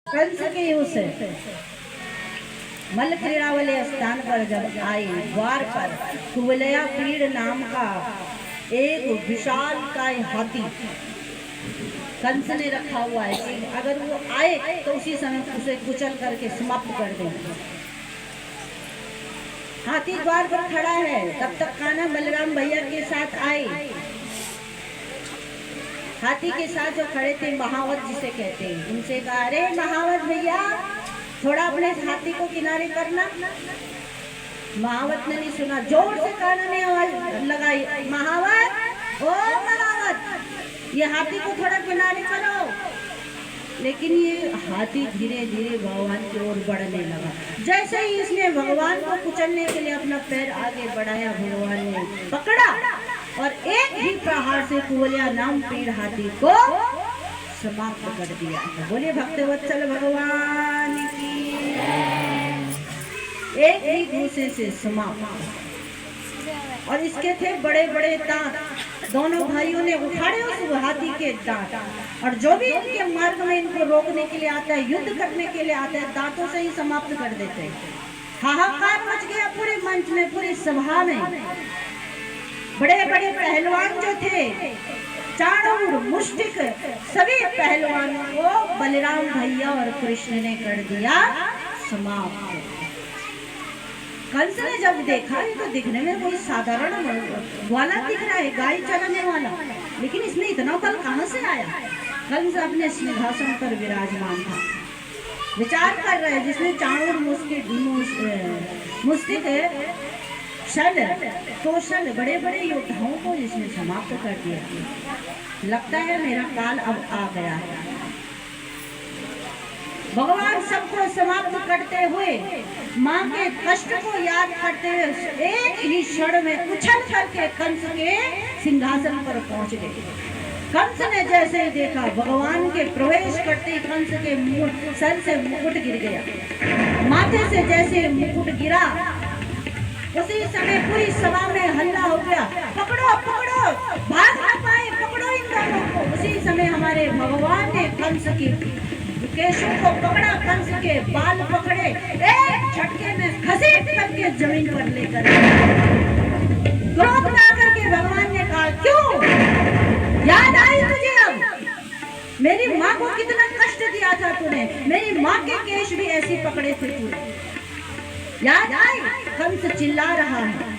कंस के उस मल्ल क्रीड़ा वाले स्थान पर जब आए, द्वार पर कुवलया पीड़ नाम का एक विशाल काय हाथी कंस ने रखा हुआ है कि अगर वो आए तो उसी समय उसे कुचल करके समाप्त कर देंगे। हाथी द्वार पर खड़ा है, तब तक कान्हा बलराम भैया के साथ आए। हाथी के साथ जो खड़े थे महावत जिसे कहते हैं, उनसे कहा, अरे महावत भैया थोड़ा अपने हाथी को किनारे करना। महावत ने नहीं सुना, जोर से कान्हा ने आवाज लगाई, महावत ओ महावत, ये हाथी को थोड़ा किनारे करो। लेकिन ये हाथी धीरे धीरे भगवान की ओर बढ़ने लगा। जैसे ही इसने भगवान को कुचलने के लिए अपना पैर आगे बढ़ाया, भगवान ने पकड़ा और एक ही प्रहार से कुवलया नाम पीड़ हाथी को समाप्त कर दिया। बोलिए भक्तवत्सल भगवान की। एक ही घूसे से समाप्त। और इसके थे बड़े बड़े दांत। दोनों भाइयों ने उठाड़े उस हाथी के दांत, और जो भी इनके मार्ग में इनको रोकने के लिए आता है, युद्ध करने के लिए आता है, दांतों से ही समाप्त कर देते हैं। हाहाकार मच गया पूरे मंच में, पूरी सभा में। बड़े बड़े पहलवान जो थे, चाणूर, मुष्टिक, सभी पहलवानों को बलराम भैया और कृष्ण ने कर दिया समाप्त। कंस ने जब देखा, ये तो दिखने में कोई साधारण वाला दिख रहा है, गाय चराने वाला, लेकिन इसमें इतना बल कहां से आया। कंस अपने सिंहासन पर विराजमान था, विचार कर रहे, जिसने चाणूर, मुष्टिक, शल, कौशल, बड़े बड़े योद्धाओं को जिसने समाप्त कर दिया। लगता है मेरा काल अब आ गया है। भगवान सबको समाप्त करते हुए, माँ के कष्ट को याद करते हुए एक ही क्षण में उछल करके कंस के सिंहासन पर पहुंच गए। कंस ने जैसे ही देखा, भगवान के प्रवेश करते ही कंस के सर से मुकुट गिर गया। माथे से जैसे मुकुट गिरा, उसी समय पूरी सभा में हल्ला हो गया, पकड़ो पकड़ो, भाग ना पाए, पकड़ो इन दोनों को। उसी समय हमारे भगवान ने कंस की केशों को पकड़ा, कंस के बाल पकड़े, एक झटके में घसीट करके जमीन पर लेकर क्रोध में आकर के भगवान ने कहा, क्यों याद आई तुझे अब? मेरी माँ को कितना कष्ट दिया था तूने, मेरी माँ के केश भी ऐसे पकड़े थे तूने, याद आई? कंस चिल्ला रहा है।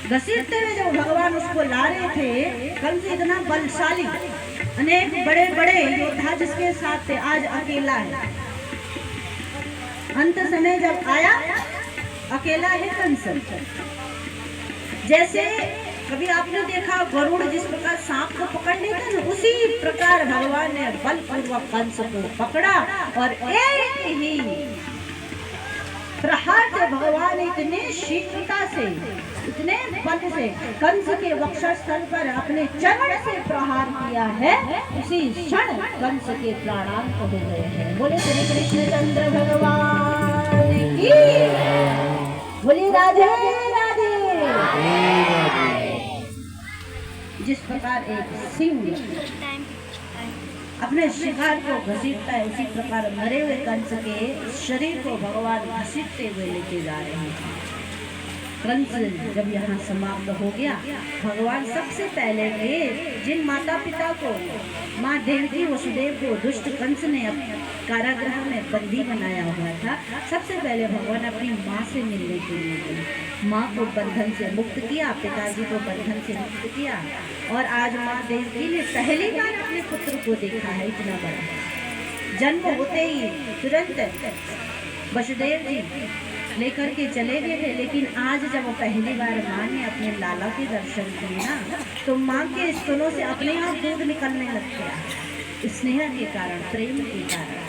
घसीटते हुए जब भगवान उसको ला रहे थे, कंस इतना बलशाली, अनेक बड़े बड़े योद्धा जिसके साथ थे, आज अकेला है। अंत समय जब आया, अकेला है कंस। जैसे कभी आपने देखा गरुड़ जिस प्रकार सांप को पकड़ लेता है ना, उसी प्रकार भगवान ने बलपूर्वक कंस को पकड़ा और एक ही प्रहार से भगवान इतने शीघ्रता से, इतने बल से कंस के वक्षस्थल पर अपने चरण से प्रहार किया है। उसी क्षण कंस के प्राणांत हो गए हैं। बोले श्री कृष्णचंद्र भगवान की, बोले राधे राधे। जिस प्रकार एक सिंह अपने शिकार को घसीटता है, उसी प्रकार मरे हुए कंस के शरीर को भगवान घसीटते हुए लेके जा रहे हैं। कंस जब यहाँ समाप्त हो गया, भगवान सबसे पहले गए जिन माता पिता को, माँ देवकी वसुदेव को दुष्ट कंस ने कारागृह में बंदी बनाया हुआ था, सबसे पहले भगवान अपनी माँ से मिलने के लिए गए। माँ को बंधन से मुक्त किया, पिताजी को बंधन से मुक्त किया, और आज माँ देवकी ने पहली बार अपने पुत्र को देखा है। इतना बड़ा जन्म होते ही तुरंत वसुदेव जी लेकर के चले गए थे, लेकिन आज जब वो पहली बार माँ ने अपने लाला के दर्शन किए ना, तो माँ के स्तनों से अपने आप दूध निकलने लग गया, स्नेह के कारण, प्रेम के कारण।